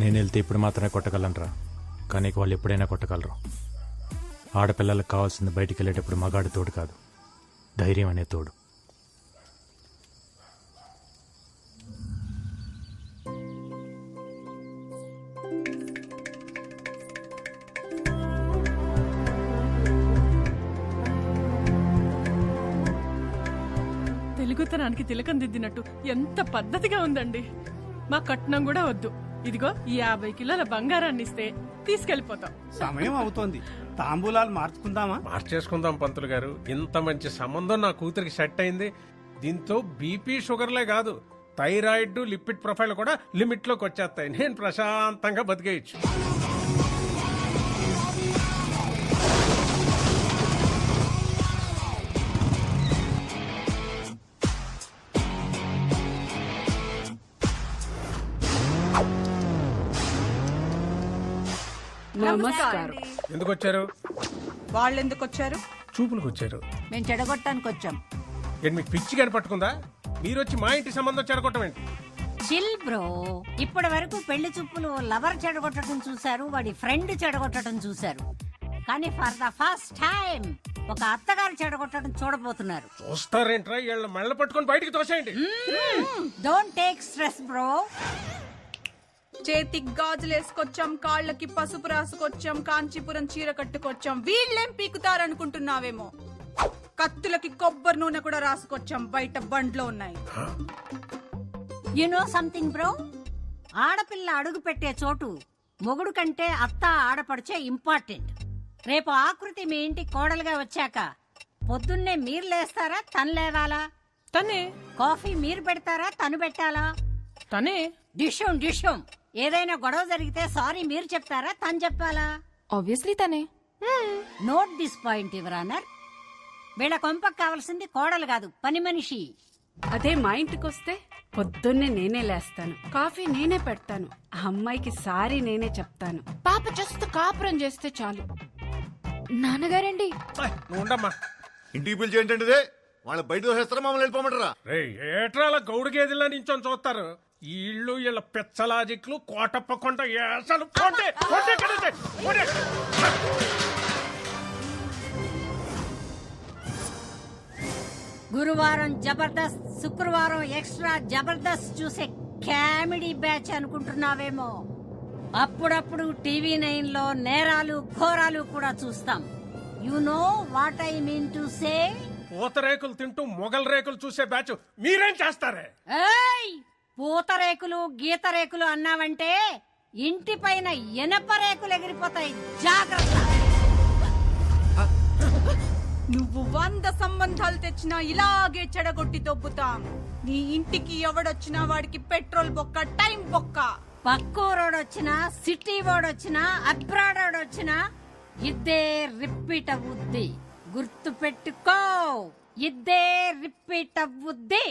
నేను వెళ్తే ఇప్పుడు మాత్రమే కొట్టగలనరా, కానీ వాళ్ళు ఎప్పుడైనా కొట్టగలరు. ఆడపిల్లలకు కావాల్సింది బయటికి వెళ్ళేటప్పుడు మగాడు తోడు కాదు, ధైర్యం అనే తోడు. తెలుగుతనానికి తిలకం దిద్దినట్టు ఎంత పద్ధతిగా ఉందండి. మా కట్నం కూడా వద్దు, ఇదిగో ఈ 50 కిలోల బంగారాన్ని ఇస్తే తీసుకెళ్లిపోతాం. సమయం అవుతోంది, తాంబూలాలు మార్చుకుందామా? మార్చేసుకుందాం పంతులు గారు. ఇంత మంచి సంబంధం నా కూతురికి సెట్ అయింది. దీంతో బీపీ షుగర్లే కాదు, థైరాయిడ్ లిపిడ్ ప్రొఫైల్ కూడా లిమిట్ లోకి వచ్చేస్తాయి. నేను ప్రశాంతంగా బతికేయచ్చు. నమస్కారం. ఎందుకు వచ్చారు? వాళ్ళు ఎందుకు వచ్చారు? చూపులకు వచ్చారు. మేము చెడగొట్టడానికి వచ్చాం. ఏంటి మీకు పిచ్చి గాని పట్టుకుందా? మీరు వచ్చి మా ఇంటి సంబంధం చెడగొట్టం ఏంటి? Chill bro. ఇప్పటి వరకు పెళ్లి చూపులు లవర్ చెడగొట్టడం చూశారు, వాడి ఫ్రెండ్ చెడగొట్టడం చూశారు. కానీ ఫర్ ద ఫస్ట్ టైం ఒక అత్తగారు చెడగొట్టడం చూడబోతున్నారు. చూస్తారేంట్రా? వీళ్ళ మెళ్ళ పట్టుకొని బయటికి తోసేయండి. Don't take stress bro. చేతికి గాజులు వేసుకొచ్చాం, కాళ్ళకి పసుపు రాసుకొచ్చాం, కాంచీపురం చీర కట్టుకొచ్చాం. వీళ్ళేం పీకుతారనుకుంటున్నావేమో. కత్తులకి కొబ్బరి నూనె కూడా రాసుకొచ్చాం, బయట బండ్లో ఉన్నాయి. యు నో సంథింగ్ బ్రో, ఆడపిల్ల అడుగు పెట్టే చోటు మొగుడు కంటే అత్త ఆడపడిచే ఇంపార్టెంట్. రేపు ఆకృతి మీ ఇంటికి కోడలుగా వచ్చాక పొద్దున్నే మీరు లేస్తారా, తను లేవాలా? తనే. కాఫీ మీరు పెడతారా, తను పెట్టాలా? తనే. డిషం ఏదైనా గొడవ జరిగితే సారీ మీరు చెప్తారా, తను చెప్పాలా? ఆబ్వియస్లీ తనే. Note this point your honour. వీళ్ళ కొంపకు కావాల్సింది కోడలు కాదు, పని మనిషి. అదే మా ఇంటికి వస్తే పొద్దున్నే నేనే లేస్తాను, కాఫీ నేనే పెడతాను, ఆ అమ్మాయికి సారీ నేనే చెప్తాను. పాప జస్ట్ కాపురం చేస్తే చాలు. నాన్నగారండి. నువ్వు ఉండమ్మా. ఇంటికి పిలిచి ఏంటంటే వాళ్ళ బయట దోసేస్తారా, మమ్మల్ని వెళ్ళిపోమంటారా? ఏట్రా అలా గౌడు గేదెల్లా నించొని చూస్తారు? ఈ ఇళ్ళు వీళ్ళ పెచ్చలాజిక్లు కోటప్పకొండ ఏసలు పోండి, పోండి ఇక్కడి నుంచి, పోండి. గురువారం జబర్దస్త్, శుక్రవారం ఎక్స్ట్రా జబర్దస్త్ చూసే కామెడీ బ్యాచ్ అనుకుంటున్నావేమో. అప్పుడప్పుడు టీవీ 9 లో నేరాలు ఘోరాలు కూడా చూస్తాం. You know what I mean to say. పూతరేకులు తింటూ మొగల్ రేకులు చూసే బ్యాచ్ మీరేం చేస్తారే? ఏయ్, పూతరేకులు గీతరేకులు అన్నావంటే ఇంటి పైన ఎనప రేకులు ఎగిరిపోతాయి, జాగ్రత్త. నువ్వు 100 సంబంధాలు తెచ్చినా ఇలాగే చెడగొట్టి దొబ్బుతాం. నీ ఇంటికి ఎవడొచ్చినా వాడికి పెట్రోల్ బొక్క, టైం బొక్క. పక్కూరోడొచ్చినా, సిటీ వాడొచ్చినా, అబ్రాడ్ వాడొచ్చినా ఇద్దే రిపీట్ అవ్వుద్ది. గుర్తు పెట్టుకో, ఇద్దే రిపీట్ అవ్వుద్ది.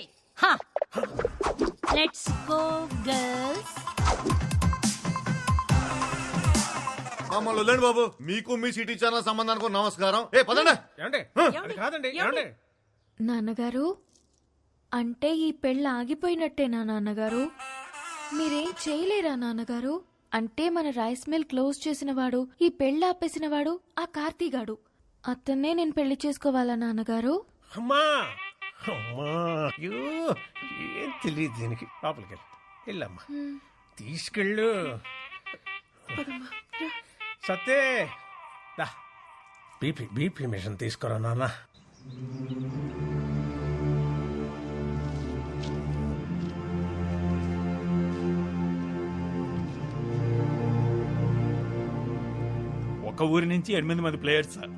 Let's go girls. మమ్మల్ని వదిలేండి బాబు. మీకు మీ సిటీ ఛానల్ సంబంధానికి నమస్కారం. ఏ పదండి. అది కాదండి. నాన్నగారు, అంటే ఈ పెళ్ళి ఆగిపోయినట్టేనా నాన్నగారు? మీరేం చేయలేరా నాన్నగారు? అంటే మన రైస్ మిల్ క్లోజ్ చేసిన వాడు, ఈ పెళ్ళి ఆపేసిన వాడు ఆ కార్తీగాడు. అతన్నే నేను పెళ్లి చేసుకోవాలా నాన్నగారు? అమ్మా అమ్మా, అయ్యో ఏం తెలియదు దీనికి. లోపలికి వెళ్ళమ్మా, తీసుకెళ్ళు. సత్తే బీపీ మిషన్ తీసుకురా నాన్న. ఒక ఊరి నుంచి 8 మంది ప్లేయర్స్ సార్.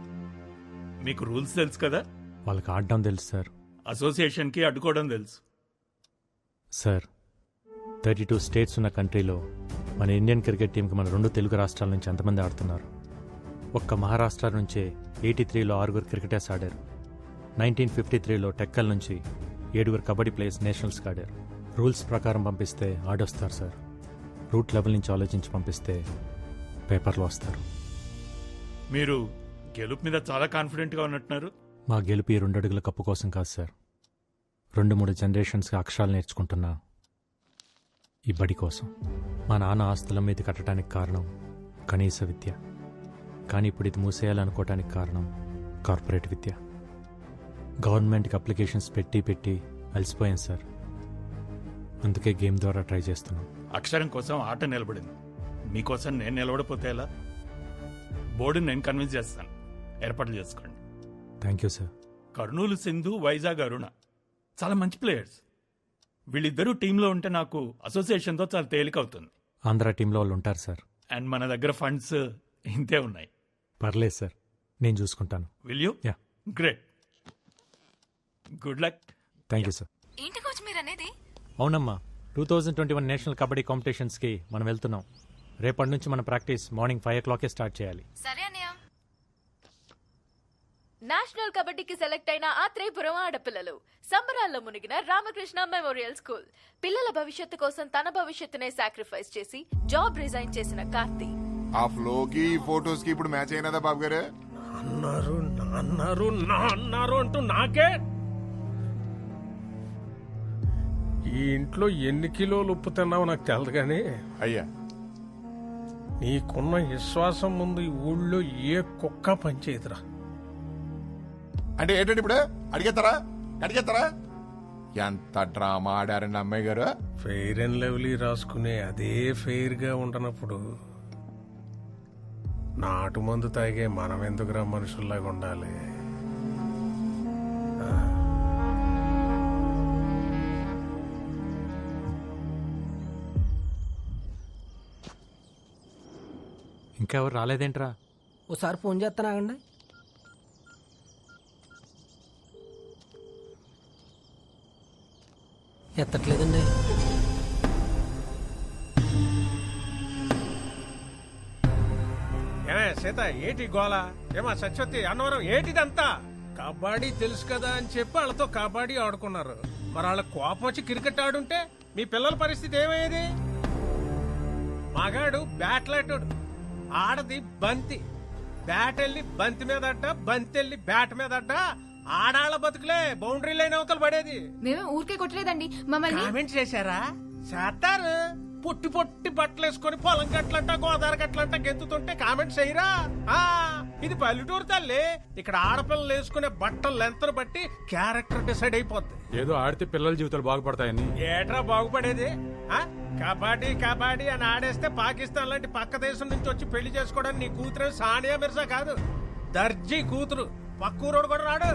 మీకు రూల్స్ తెలుసు కదా? వాళ్ళకి ఆడడం తెలుసు సార్. అసోసియేషన్కి అడ్డుకోవడం తెలుసు సార్. 32 స్టేట్స్ ఉన్న కంట్రీలో మన ఇండియన్ క్రికెట్ టీంకి మన 2 తెలుగు రాష్ట్రాల నుంచి ఎంతమంది ఆడుతున్నారు? ఒక్క మహారాష్ట్ర నుంచే 83లో 6 క్రికెటర్స్ ఆడారు. 1953లో టెక్కల్ నుంచి 7 కబడ్డీ ప్లేయర్స్ నేషనల్స్కి ఆడారు. రూల్స్ ప్రకారం పంపిస్తే ఆడొస్తారు సార్. రూట్ లెవెల్ నుంచి ఆలోచించి పంపిస్తే పేపర్లో వస్తారు. మీరు గెలుపు మీద చాలా కాన్ఫిడెంట్గా ఉన్నట్టున్నారు. మా గెలుపు ఈ 2 అడుగుల కప్పు కోసం కాదు సార్. 2-3 జనరేషన్స్కి అక్షరాలు నేర్చుకుంటున్నా ఈ బడి కోసం. మా నాన్న ఆస్తుల మీద కట్టడానికి కారణం కనీస విద్య. కానీ ఇప్పుడు ఇది మూసేయాలనుకోవటానికి కారణం కార్పొరేట్ విద్య. గవర్నమెంట్కి అప్లికేషన్స్ పెట్టి అలసిపోయాను సార్. అందుకే గేమ్ ద్వారా ట్రై చేస్తున్నాం. అక్షరం కోసం ఆట నిలబడింది, మీకోసం నేను నిలబడిపోతే ఎలా? బోర్డుని నేను కన్విన్స్ చేస్తాను, ఏర్పాట్లు చేసుకోండి. Thank you sir. Kurnool Sindhu, Vizag Aruna చాలా మంచి ప్లేయర్స్. వీళ్ళిద్దరూ టీంలో ఉంటే నాకు అసోసియేషన్తో చాలా తేలిక అవుతుంది. ఆంధ్ర టీంలో వాళ్ళు ఉంటారు సార్. అండ్ మన దగ్గర ఫండ్స్ ఇంతే ఉన్నాయి. పర్లేదు సార్, నేను చూసుకుంటాను. Will you? Yeah. Great, good luck. Thank you sir. ఏంటి కోచ్ మీరు అనేది? అవునమ్మా, 2021 నేషనల్ కబడ్డీ కాంపిటీషన్స్కి మనం వెళ్తున్నాం. రేపటి నుంచి మన ప్రాక్టీస్ మార్నింగ్ 5 o'clock స్టార్ట్ చేయాలి. సరే అన్నయ్య. నేషనల్ కబడ్డీకి సెలెక్ట్ అయిన ఆత్రేయపురం ఆడపిల్లలు సంబరాల్లో మునిగిన రామకృష్ణ మెమోరియల్ స్కూల్. పిల్లల భవిష్యత్తు కోసం తన భవిష్యత్తునే సాక్రిఫైస్ చేసి జాబ్ రిజైన్ చేసిన కార్తీ. ఆ ఫ్లోకి ఫోటోస్ కి ఇప్పుడు మ్యాచ్ అయినదా బాబు గారు? అన్నారు అంటూ నాకే. ఈ ఇంట్లో ఎన్ని కిలోలు ఉప్పు తిన్నావో నాకు తెలదు కానీ అయ్యా, నీకున్న విశ్వాసం ముందు ఈ ఊళ్ళో ఏ కుక్క పనిచేయదురా. అంటే ఏంటంటే ఇప్పుడు అడిగేస్తారా? ఎంత డ్రామా ఆడారండి అమ్మాయి గారు. ఫెయిర్ అండ్ లవ్లీ రాసుకునే అదే ఫెయిర్ గా ఉండనప్పుడు నాటు మందు తాగే మనం ఎందుకురా మనుషుల్లాగా ఉండాలి? ఇంకా ఎవరు రాలేదేంట్రా? ఓసారి ఫోన్ చేస్తానాగండి. ఎత్తట్లేదండి. ఏమే సీత, ఏటి గోళ? ఏమా సత్యవతి, అన్నవరం, ఏటిదంతా? కబడ్డీ తెలుసు కదా అని చెప్పి వాళ్ళతో కబడ్డీ ఆడుకున్నారు. మరి వాళ్ళ కోపం వచ్చి క్రికెట్ ఆడుంటే మీ పిల్లల పరిస్థితి ఏమయ్యేది? మగాడు బ్యాట్లాటోడు, ఆడది బంతి. బ్యాట్ వెళ్ళి బంతి మీద అడ్డ, బంతి వెళ్ళి బ్యాట్ మీద అడ్డ. ఆడాళ్ల బతుకులే బౌండరీ లైన్ అవతల పడేది. మేమే ఊరికే కొట్టలేదండి, మమ్మల్ని కామెంట్ చేశారా? చేస్తారు. పొట్టి పొట్టి బట్టలు వేసుకొని పొలం గట్లంట గోదావరి గట్లంట గెంతుతుంటే కామెంట్స్ చేయరా? ఇది పల్లెటూరు తల్లి. ఇక్కడ ఆడపిల్లలు వేసుకునే బట్టలు లెంతను బట్టి క్యారెక్టర్ డిసైడ్ అయిపోద్ది. ఏదో ఆడితే పిల్లల జీవితాలు బాగుపడతాయని. ఏట్రా బాగుపడేది? కబడ్డీ కబడ్డీ అని ఆడేస్తే పాకిస్తాన్ లాంటి పక్క దేశం నుంచి వచ్చి పెళ్లి చేసుకోవడానికి నీ కూతురు సానియా మిర్జా కాదు, దర్జీ కూతురు. పక్కూరోడు కూడా రాడు.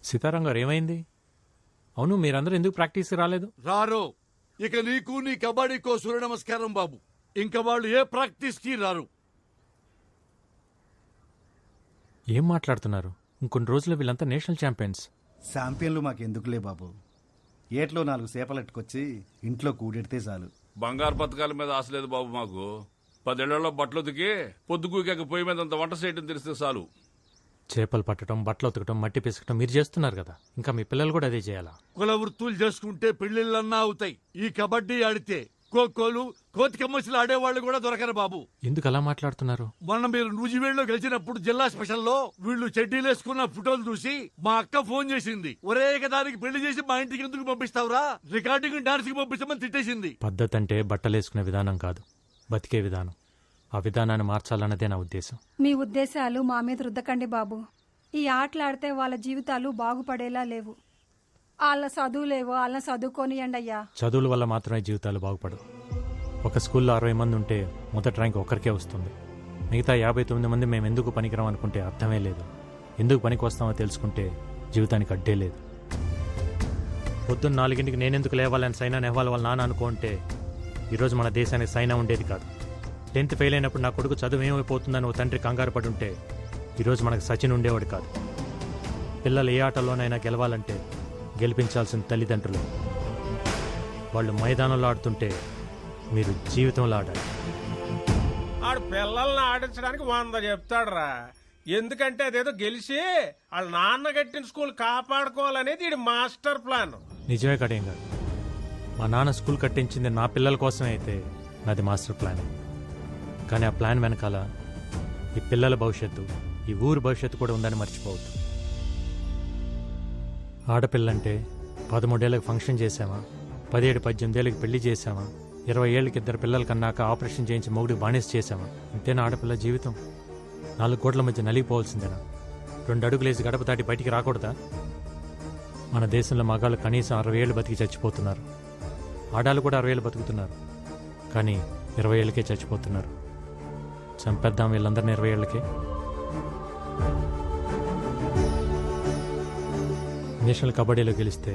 సీతారాం గారు, ఏమైంది? అవును, మీరందరూ ఎందుకు ప్రాక్టీస్ రాలేదు? రారు. ఇక నీకు నీ కబడ్డీకో సూర్య నమస్కారం బాబు. ఇంకా వాళ్ళు ఏ ప్రాక్టీస్ కి రారు. ఏం మాట్లాడుతున్నారు? ఇంకొన్ని రోజుల్లో వీళ్ళంతా నేషనల్ ఛాంపియన్స్. ఛాంపియన్లు మాకెందుకులే బాబు. ఏట్లో 4 సేపలెట్టుకొచ్చి ఇంట్లో కూడెడితే చాలు. బంగారు పథకాల మీద ఆశ లేదు బాబు మాకు. 10 ఏళ్లలో బట్టలు ఉతికి పొద్దుకూకాక పొయ్యి మీద అంత వంట చేయడం తెలిస్తే చాలు. చేపలు పట్టడం, బట్టలు ఉతకడం, మట్టి పిసకటం మీరు చేస్తున్నారు కదా, ఇంకా మీ పిల్లలు కూడా అదే చేయాలా? కుల వృత్తులు చేసుకుంటే పెళ్లిళ్ళన్నా అవుతాయి. ఈ కబడ్డీ ఆడితే ఖోఖోలు, కోతికమ్మసులు ఆడేవాళ్ళు కూడా దొరకరు బాబు. ఎందుకు అలా మాట్లాడుతున్నారు? మొన్న మీరు నూజివేడులో గెలిచినప్పుడు జిల్లా స్పెషల్లో వీళ్ళు చెడ్డీలు వేసుకున్న ఫోటోలు చూసి మా అక్క ఫోన్ చేసింది. ఒరే దానికి పెళ్లి చేసి మా ఇంటికి ఎందుకు పంపిస్తావురా, రికార్డింగ్ డాన్స్ కి పంపిస్తామని తిట్టేసింది. పద్ధతి అంటే బట్టలేసుకునే విధానం కాదు, బతికే విధానం. ఆ విధానాన్ని మార్చాలన్నదే నా ఉద్దేశం. మీ ఉద్దేశాలు మా మీద రుద్దకండి బాబు. ఈ ఆటలాడితే వాళ్ళ జీవితాలు బాగుపడేలా లేవు. వాళ్ళ చదువులేవో వాళ్ళని చదువుకోనియండి అయ్యా. చదువుల వల్ల మాత్రమే జీవితాలు బాగుపడవు. ఒక స్కూల్లో 60 మంది ఉంటే మొదటి ర్యాంక్ ఒక్కరికే వస్తుంది. మిగతా 59 మంది మేము ఎందుకు పనికిరాం అనుకుంటే అర్థమే లేదు. ఎందుకు పనికి వస్తామో తెలుసుకుంటే జీవితానికి అడ్డే లేదు. పొద్దున్న 4 నేనెందుకు లేవాలని సైనా నెహ్వాల్ వాళ్ళ నాన్న అనుకుంటే ఈరోజు మన దేశానికి సైనా ఉండేది కాదు. 10th ఫెయిల్ అయినప్పుడు నా కొడుకు చదువు ఏమైపోతుందని ఓ తండ్రి కంగారు పడి ఉంటే ఈరోజు మనకు సచిన్ ఉండేవాడు కాదు. పిల్లలు ఏ ఆటలోనైనా గెలవాలంటే గెలిపించాల్సిన తల్లిదండ్రులు. వాళ్ళు మైదానంలో ఆడుతుంటే మీరు జీవితంలో ఆడాలి. ఆడు పిల్లల్ని ఆడించడానికి 100 చెప్తాడురా. ఎందుకంటే అదేదో గెలిచి వాళ్ళ నాన్న కట్టిన స్కూల్ కాపాడుకోవాలనేది ఈడి మాస్టర్ ప్లాన్. నిజమే కడేం కాదు. మా నాన్న స్కూల్ కట్టించింది నా పిల్లల కోసమే అయితే నాది మాస్టర్ ప్లాన్. కానీ ఆ ప్లాన్ వెనకాల ఈ పిల్లల భవిష్యత్తు, ఈ ఊరు భవిష్యత్తు కూడా ఉందని మర్చిపోవద్దు. ఆడపిల్లంటే 13 ఏళ్ళకి ఫంక్షన్ చేసామా, 17-18 ఏళ్ళకి పెళ్లి చేసామా, 20 ఏళ్ళకి 2 పిల్లలు కన్నాక ఆపరేషన్ చేయించి మొగుడికి బానిస చేసామా? ఇంతేనా ఆడపిల్ల జీవితం? 4 గోట్ల మధ్య నలిగిపోవాల్సిందేనా? 2 అడుగులేసి గడప దాటి బయటికి రాకూడదా? మన దేశంలో మగాళ్ళు కనీసం 60 ఏళ్ళు బతికి చచ్చిపోతున్నారు. ఆడాలు కూడా 60 ఏళ్ళు బతుకుతున్నారు. కానీ 20 ఏళ్ళకే చచ్చిపోతున్నారు. చంపేద్దాం వీళ్ళందరినీ 20 ఏళ్ళకే. నేషనల్ కబడ్డీలో గెలిస్తే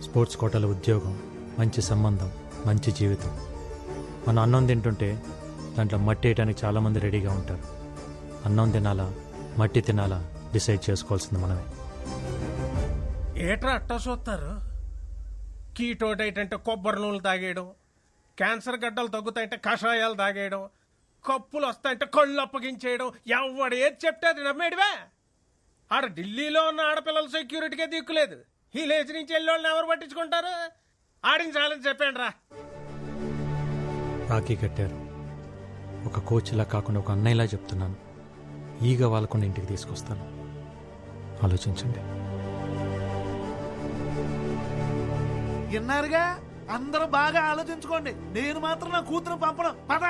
స్పోర్ట్స్ కోటాలో ఉద్యోగం, మంచి సంబంధం, మంచి జీవితం. మనం అన్నం తింటుంటే దాంట్లో మట్టి వేయడానికి చాలామంది రెడీగా ఉంటారు. అన్నం తినాలా, మట్టి తినాలా డిసైడ్ చేసుకోవాల్సింది మనమే. ఏట్రా అట్టా చూస్తారు? కీటో డైట్ అంటే కొబ్బరి నూనెలు తాగేయడం, క్యాన్సర్ గడ్డలు తగ్గుతాయంటే కషాయాలు తాగేయడం, కప్పులు వస్తాయంటే కళ్ళు అప్పగించేయడం, ఎవడు ఏది చెప్తే అది నమ్మేడివే. ఆడ ఢిల్లీలో ఉన్న ఆడపిల్లల సెక్యూరిటీకే దిక్కులేదు. ఈ లేచి నుంచి వెళ్ళి ఎవరు పట్టించుకుంటారు? ఆడించాలని చెప్పాను రా. రాఖీ కట్టారు. ఒక కోచ్లా కాకుండా ఒక అన్నయ్యలా చెప్తున్నాను. ఈగ వాళ్ళకుండా ఇంటికి తీసుకొస్తాను. ఆలోచించండి. విన్నారుగా, అందరూ బాగా ఆలోచించుకోండి. నేను మాత్రం నా కూతురు పంపడం. పద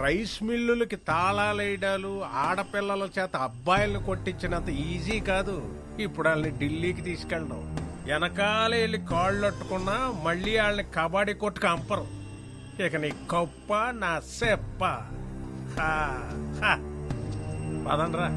రైస్ మిల్లులకి తాళాలేయడాలు, ఆడపిల్లల చేత అబ్బాయిలను కొట్టించినంత ఈజీ కాదు ఇప్పుడు వాళ్ళని ఢిల్లీకి తీసుకెళ్ళడం. వెనకాలే వెళ్ళి కాళ్ళట్టుకున్నా మళ్ళీ వాళ్ళని కబడ్డీ కొట్టుకు అంపరు. ఇక నీ కప్ప నా సెప్ప. పదండ్రా.